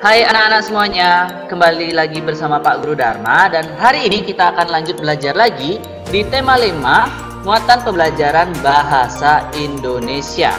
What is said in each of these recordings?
Hai anak-anak semuanya, kembali lagi bersama Pak Guru Dharma, dan hari ini kita akan lanjut belajar lagi di tema 5 muatan pembelajaran bahasa Indonesia.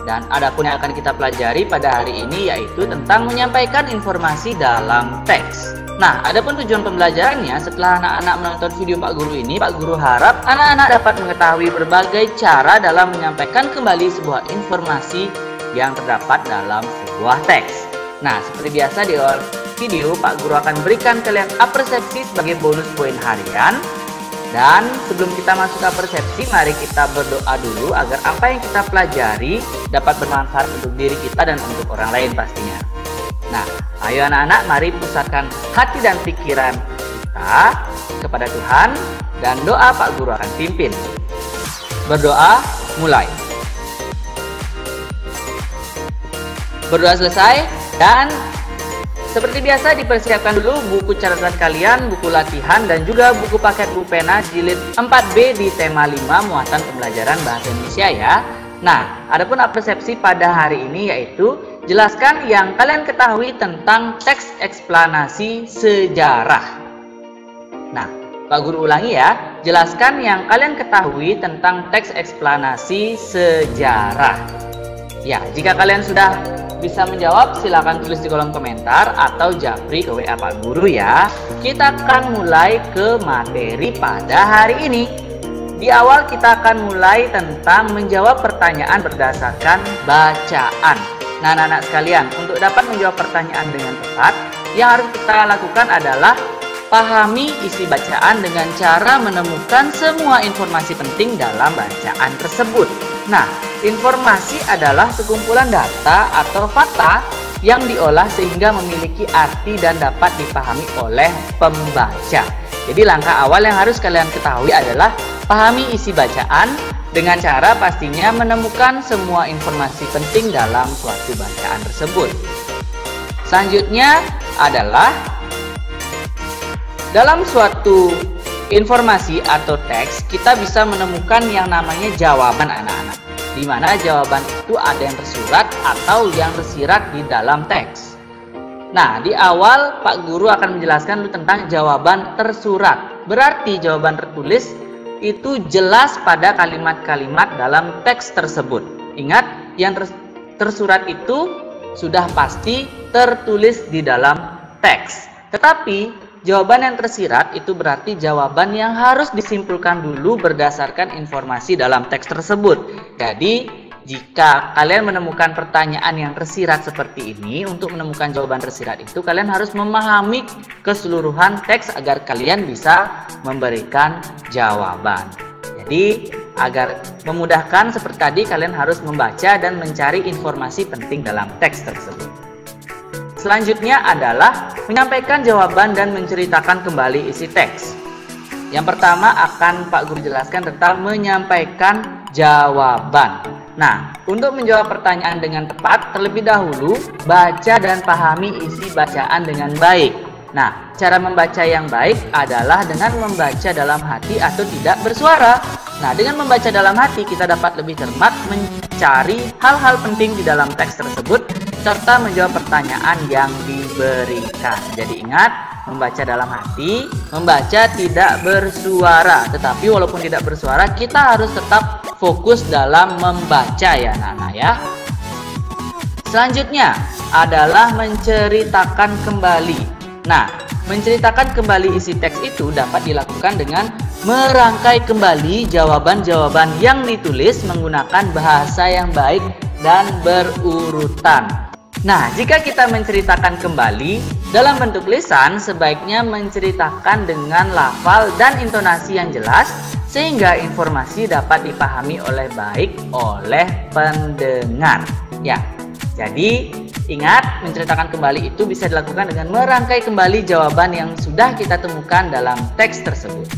Dan adapun yang akan kita pelajari pada hari ini yaitu tentang menyampaikan informasi dalam teks. Nah, adapun tujuan pembelajarannya, setelah anak-anak menonton video Pak Guru ini, Pak Guru harap anak-anak dapat mengetahui berbagai cara dalam menyampaikan kembali sebuah informasi yang terdapat dalam sebuah teks. Nah, seperti biasa di awal video, Pak Guru akan berikan kalian apersepsi sebagai bonus poin harian. Dan sebelum kita masuk ke apersepsi, mari kita berdoa dulu agar apa yang kita pelajari dapat bermanfaat untuk diri kita dan untuk orang lain pastinya. Nah, ayo anak-anak, mari pusatkan hati dan pikiran kita kepada Tuhan, dan doa Pak Guru akan pimpin. Berdoa, mulai. Berdoa selesai. Dan seperti biasa dipersiapkan dulu buku catatan kalian, buku latihan, dan juga buku paket pulpena jilid 4B di tema 5 muatan pembelajaran bahasa Indonesia ya. Nah, adapun apersepsi pada hari ini yaitu jelaskan yang kalian ketahui tentang teks eksplanasi sejarah. Nah, Pak Guru ulangi ya, jelaskan yang kalian ketahui tentang teks eksplanasi sejarah. Ya, jika kalian sudah bisa menjawab, silakan tulis di kolom komentar atau japri ke WA Pak Guru ya. Kita akan mulai ke materi pada hari ini. Di awal kita akan mulai tentang menjawab pertanyaan berdasarkan bacaan. Nah, anak-anak sekalian, untuk dapat menjawab pertanyaan dengan tepat, yang harus kita lakukan adalah pahami isi bacaan dengan cara menemukan semua informasi penting dalam bacaan tersebut. Nah, informasi adalah sekumpulan data atau fakta yang diolah sehingga memiliki arti dan dapat dipahami oleh pembaca. Jadi langkah awal yang harus kalian ketahui adalah pahami isi bacaan dengan cara pastinya menemukan semua informasi penting dalam suatu bacaan tersebut. Selanjutnya adalah dalam suatu informasi atau teks kita bisa menemukan yang namanya jawaban anak-anak, di mana jawaban itu ada yang tersurat atau yang tersirat di dalam teks. Nah, di awal Pak Guru akan menjelaskan dulu tentang jawaban tersurat. Berarti jawaban tertulis itu jelas pada kalimat-kalimat dalam teks tersebut. Ingat, yang tersurat itu sudah pasti tertulis di dalam teks. Tetapi jawaban yang tersirat itu berarti jawaban yang harus disimpulkan dulu berdasarkan informasi dalam teks tersebut. Jadi, jika kalian menemukan pertanyaan yang tersirat seperti ini, untuk menemukan jawaban tersirat itu kalian harus memahami keseluruhan teks agar kalian bisa memberikan jawaban. Jadi, agar memudahkan seperti tadi, kalian harus membaca dan mencari informasi penting dalam teks tersebut. Selanjutnya adalah menyampaikan jawaban dan menceritakan kembali isi teks. Yang pertama akan Pak Guru jelaskan tentang menyampaikan jawaban. Nah, untuk menjawab pertanyaan dengan tepat, terlebih dahulu baca dan pahami isi bacaan dengan baik. Nah, cara membaca yang baik adalah dengan membaca dalam hati atau tidak bersuara. Nah, dengan membaca dalam hati kita dapat lebih cermat mencari hal-hal penting di dalam teks tersebut serta menjawab pertanyaan yang diberikan. Jadi ingat, membaca dalam hati, membaca tidak bersuara. Tetapi walaupun tidak bersuara, kita harus tetap fokus dalam membaca ya anak-anak ya. Selanjutnya adalah menceritakan kembali. Nah, menceritakan kembali isi teks itu dapat dilakukan dengan merangkai kembali jawaban-jawaban yang ditulis menggunakan bahasa yang baik dan berurutan. Nah, jika kita menceritakan kembali dalam bentuk lisan, sebaiknya menceritakan dengan lafal dan intonasi yang jelas sehingga informasi dapat dipahami oleh baik oleh pendengar. Ya, jadi Ingat, menceritakan kembali itu bisa dilakukan dengan merangkai kembali jawaban yang sudah kita temukan dalam teks tersebut.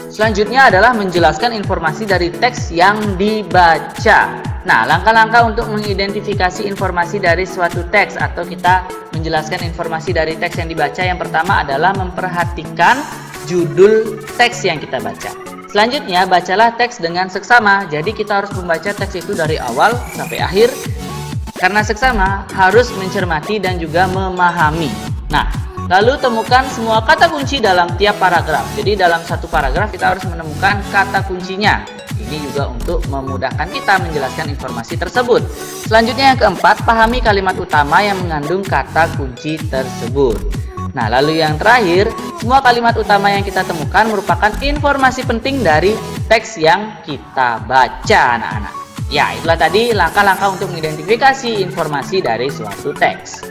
Selanjutnya adalah menjelaskan informasi dari teks yang dibaca. Nah, langkah-langkah untuk mengidentifikasi informasi dari suatu teks atau kita menjelaskan informasi dari teks yang dibaca, yang pertama adalah memperhatikan judul teks yang kita baca. Selanjutnya, bacalah teks dengan seksama. Jadi kita harus membaca teks itu dari awal sampai akhir. Karena seksama harus mencermati dan juga memahami. Nah, lalu temukan semua kata kunci dalam tiap paragraf. Jadi dalam satu paragraf kita harus menemukan kata kuncinya. Ini juga untuk memudahkan kita menjelaskan informasi tersebut. Selanjutnya yang keempat, pahami kalimat utama yang mengandung kata kunci tersebut. Nah, lalu yang terakhir, semua kalimat utama yang kita temukan merupakan informasi penting dari teks yang kita baca, anak-anak. Ya, itulah tadi langkah-langkah untuk mengidentifikasi informasi dari suatu teks.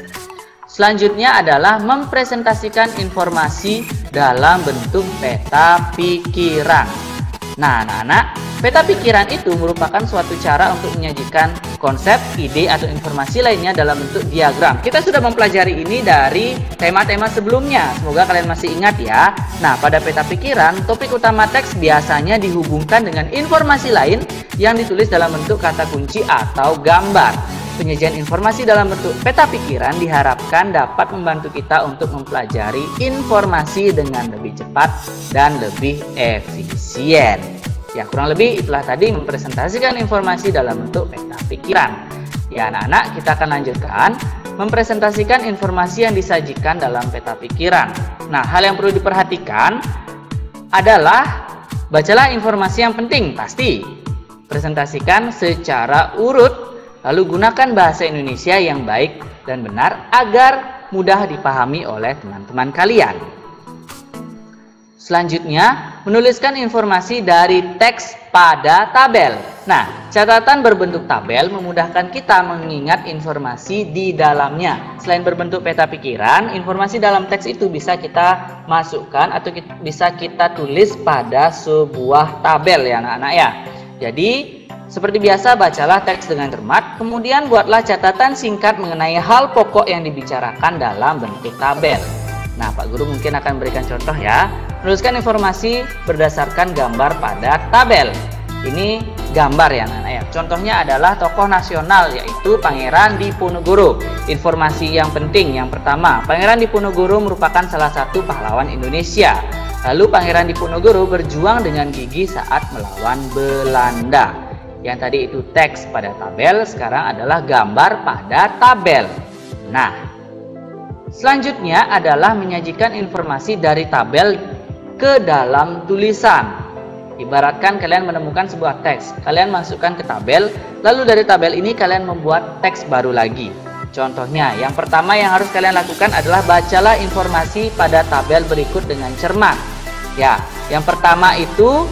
Selanjutnya adalah mempresentasikan informasi dalam bentuk peta pikiran. Nah, anak-anak, peta pikiran itu merupakan suatu cara untuk menyajikan konsep, ide, atau informasi lainnya dalam bentuk diagram. Kita sudah mempelajari ini dari tema-tema sebelumnya. Semoga kalian masih ingat ya. Nah, pada peta pikiran, topik utama teks biasanya dihubungkan dengan informasi lain yang ditulis dalam bentuk kata kunci atau gambar. Penyajian informasi dalam bentuk peta pikiran diharapkan dapat membantu kita untuk mempelajari informasi dengan lebih cepat dan lebih efisien. Ya, kurang lebih itulah tadi mempresentasikan informasi dalam bentuk peta pikiran. Ya, anak-anak, kita akan lanjutkan mempresentasikan informasi yang disajikan dalam peta pikiran. Nah, hal yang perlu diperhatikan adalah bacalah informasi yang penting, pasti. Presentasikan secara urut. Lalu gunakan bahasa Indonesia yang baik dan benar agar mudah dipahami oleh teman-teman kalian. Selanjutnya, menuliskan informasi dari teks pada tabel. Nah, catatan berbentuk tabel memudahkan kita mengingat informasi di dalamnya. Selain berbentuk peta pikiran, informasi dalam teks itu bisa kita masukkan atau bisa kita tulis pada sebuah tabel ya anak-anak ya. Jadi, seperti biasa, bacalah teks dengan cermat, kemudian buatlah catatan singkat mengenai hal pokok yang dibicarakan dalam bentuk tabel. Nah, Pak Guru mungkin akan berikan contoh ya. Menuliskan informasi berdasarkan gambar pada tabel. Ini gambar ya anak-anak ya. Contohnya adalah tokoh nasional yaitu Pangeran Diponegoro. Informasi yang penting yang pertama, Pangeran Diponegoro merupakan salah satu pahlawan Indonesia. Lalu Pangeran Diponegoro berjuang dengan gigih saat melawan Belanda. Yang tadi itu teks pada tabel, sekarang adalah gambar pada tabel. Nah, selanjutnya adalah menyajikan informasi dari tabel ke dalam tulisan. Ibaratkan kalian menemukan sebuah teks, kalian masukkan ke tabel, lalu dari tabel ini kalian membuat teks baru lagi. Contohnya, yang pertama yang harus kalian lakukan adalah bacalah informasi pada tabel berikut dengan cermat. Ya, yang pertama itu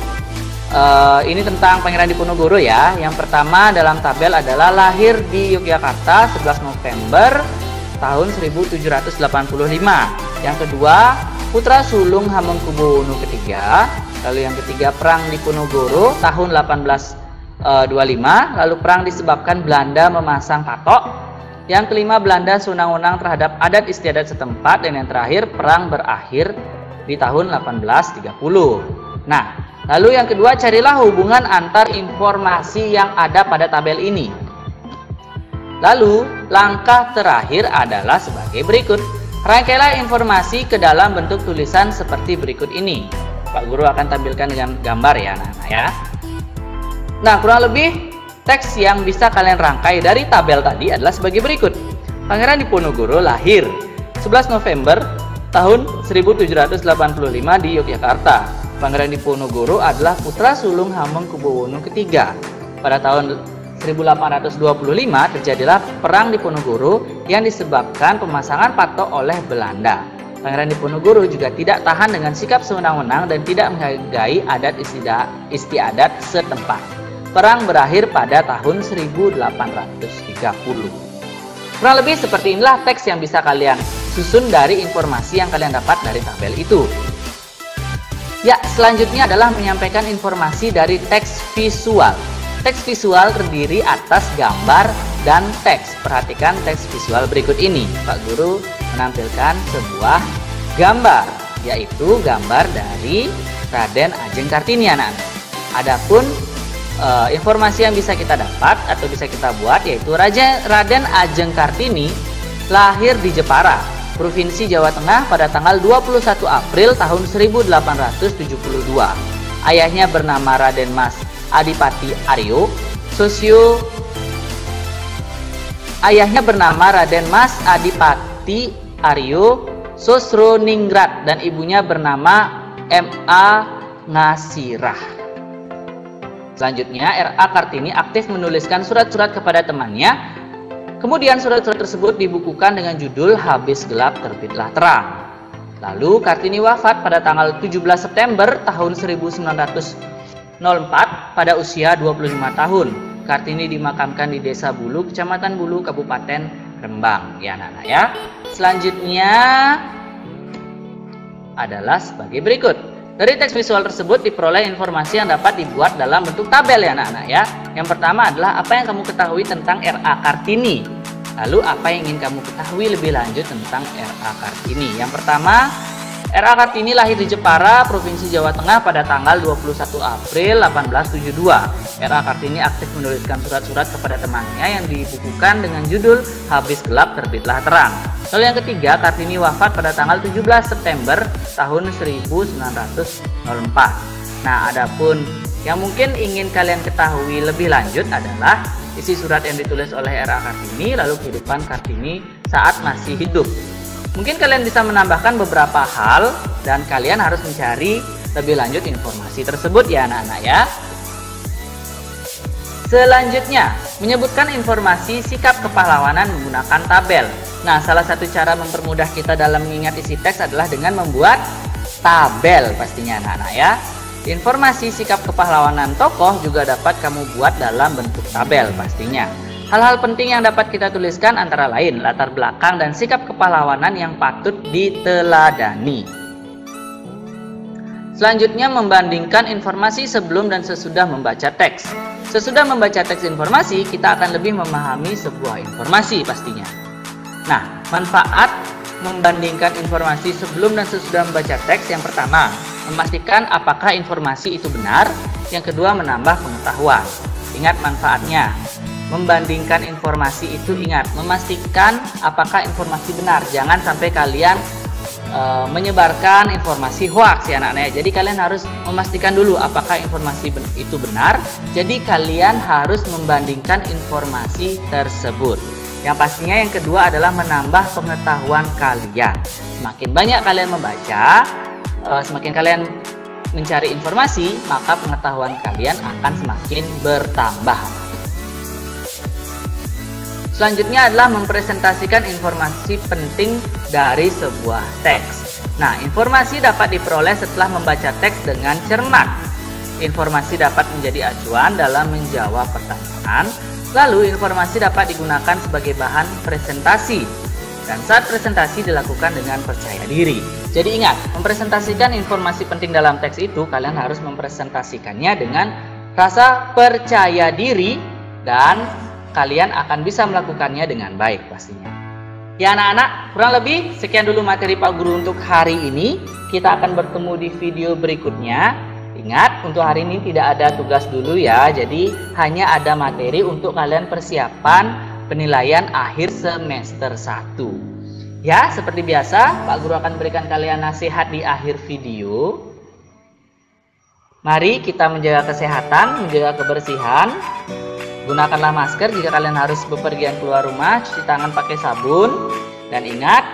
ini tentang Pangeran Diponegoro ya. Yang pertama dalam tabel adalah lahir di Yogyakarta 11 November tahun 1785. Yang kedua, putra sulung Hamengkubuwono ketiga. Lalu yang ketiga, perang Diponegoro tahun 1825. Lalu perang disebabkan Belanda memasang patok. Yang kelima, Belanda sewenang-wenang terhadap adat istiadat setempat. Dan yang terakhir, perang berakhir di tahun 1830. Nah, lalu yang kedua, carilah hubungan antar informasi yang ada pada tabel ini. Lalu, langkah terakhir adalah sebagai berikut. Rangkailah informasi ke dalam bentuk tulisan seperti berikut ini. Pak Guru akan tampilkan dengan gambar ya anak-anak ya. Nah, kurang lebih teks yang bisa kalian rangkai dari tabel tadi adalah sebagai berikut. Pangeran Diponegoro lahir 11 November tahun 1785 di Yogyakarta. Pangeran Diponegoro adalah putra sulung Hamengkubuwono ketiga. Pada tahun 1825 terjadilah perang Diponegoro yang disebabkan pemasangan patok oleh Belanda. Pangeran Diponegoro juga tidak tahan dengan sikap sewenang-wenang dan tidak menghargai adat istiadat setempat. Perang berakhir pada tahun 1830. Kurang lebih seperti inilah teks yang bisa kalian susun dari informasi yang kalian dapat dari tabel itu. Ya, selanjutnya adalah menyampaikan informasi dari teks visual. Teks visual terdiri atas gambar dan teks. Perhatikan teks visual berikut ini. Pak Guru menampilkan sebuah gambar, yaitu gambar dari Raden Ajeng Kartini, anak-anak. Adapun informasi yang bisa kita dapat atau bisa kita buat yaitu Raden Ajeng Kartini lahir di Jepara, Provinsi Jawa Tengah pada tanggal 21 April tahun 1872. Ayahnya bernama Raden Mas Adipati Aryo, Sosroningrat, dan ibunya bernama M.A. Ngasirah. Selanjutnya, R.A. Kartini aktif menuliskan surat-surat kepada temannya. Kemudian surat-surat tersebut dibukukan dengan judul Habis Gelap Terbitlah Terang. Lalu Kartini wafat pada tanggal 17 September tahun 1904 pada usia 25 tahun. Kartini dimakamkan di Desa Bulu, Kecamatan Bulu, Kabupaten Rembang. Ya anak-anak ya. Selanjutnya adalah sebagai berikut. Dari teks visual tersebut diperoleh informasi yang dapat dibuat dalam bentuk tabel ya anak-anak ya. Yang pertama adalah apa yang kamu ketahui tentang R.A. Kartini. Lalu apa yang ingin kamu ketahui lebih lanjut tentang R.A. Kartini. Yang pertama, R.A. Kartini lahir di Jepara, Provinsi Jawa Tengah pada tanggal 21 April 1872. R.A. Kartini aktif menuliskan surat-surat kepada temannya yang dibukukan dengan judul Habis Gelap Terbitlah Terang. Lalu yang ketiga, Kartini wafat pada tanggal 17 September tahun 1904. Nah, adapun yang mungkin ingin kalian ketahui lebih lanjut adalah isi surat yang ditulis oleh R.A. Kartini, lalu kehidupan Kartini saat masih hidup. Mungkin kalian bisa menambahkan beberapa hal dan kalian harus mencari lebih lanjut informasi tersebut ya anak-anak ya. Selanjutnya, menyebutkan informasi sikap kepahlawanan menggunakan tabel. Nah, salah satu cara mempermudah kita dalam mengingat isi teks adalah dengan membuat tabel pastinya anak-anak ya. Informasi sikap kepahlawanan tokoh juga dapat kamu buat dalam bentuk tabel pastinya. Hal-hal penting yang dapat kita tuliskan antara lain latar belakang dan sikap kepahlawanan yang patut diteladani. Selanjutnya, membandingkan informasi sebelum dan sesudah membaca teks. Sesudah membaca teks informasi, kita akan lebih memahami sebuah informasi pastinya. Nah, manfaat membandingkan informasi sebelum dan sesudah membaca teks yang pertama, memastikan apakah informasi itu benar. Yang kedua, menambah pengetahuan. Ingat manfaatnya. Membandingkan informasi itu ingat, memastikan apakah informasi benar. Jangan sampai kalian menyebarkan informasi hoax ya anak-anak. Jadi kalian harus memastikan dulu apakah informasi itu benar. Jadi kalian harus membandingkan informasi tersebut. Yang pastinya yang kedua adalah menambah pengetahuan kalian. Semakin banyak kalian membaca, semakin kalian mencari informasi, maka pengetahuan kalian akan semakin bertambah. Selanjutnya adalah mempresentasikan informasi penting dari sebuah teks. Nah, informasi dapat diperoleh setelah membaca teks dengan cermat. Informasi dapat menjadi acuan dalam menjawab pertanyaan. Lalu, informasi dapat digunakan sebagai bahan presentasi. Dan saat presentasi dilakukan dengan percaya diri. Jadi ingat, mempresentasikan informasi penting dalam teks itu, kalian harus mempresentasikannya dengan rasa percaya diri dan kalian akan bisa melakukannya dengan baik pastinya. Ya anak-anak, kurang lebih sekian dulu materi Pak Guru untuk hari ini. Kita akan bertemu di video berikutnya. Ingat, untuk hari ini tidak ada tugas dulu ya. Jadi hanya ada materi untuk kalian persiapan penilaian akhir semester 1. Ya, seperti biasa, Pak Guru akan berikan kalian nasihat di akhir video. Mari kita menjaga kesehatan, menjaga kebersihan. Gunakanlah masker jika kalian harus bepergian keluar rumah, cuci tangan pakai sabun, dan ingat,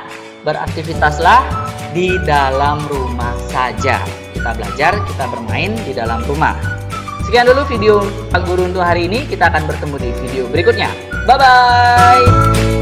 beraktivitaslah di dalam rumah saja. Kita belajar, kita bermain di dalam rumah. Sekian dulu video Pak Guru untuk hari ini, kita akan bertemu di video berikutnya. Bye-bye!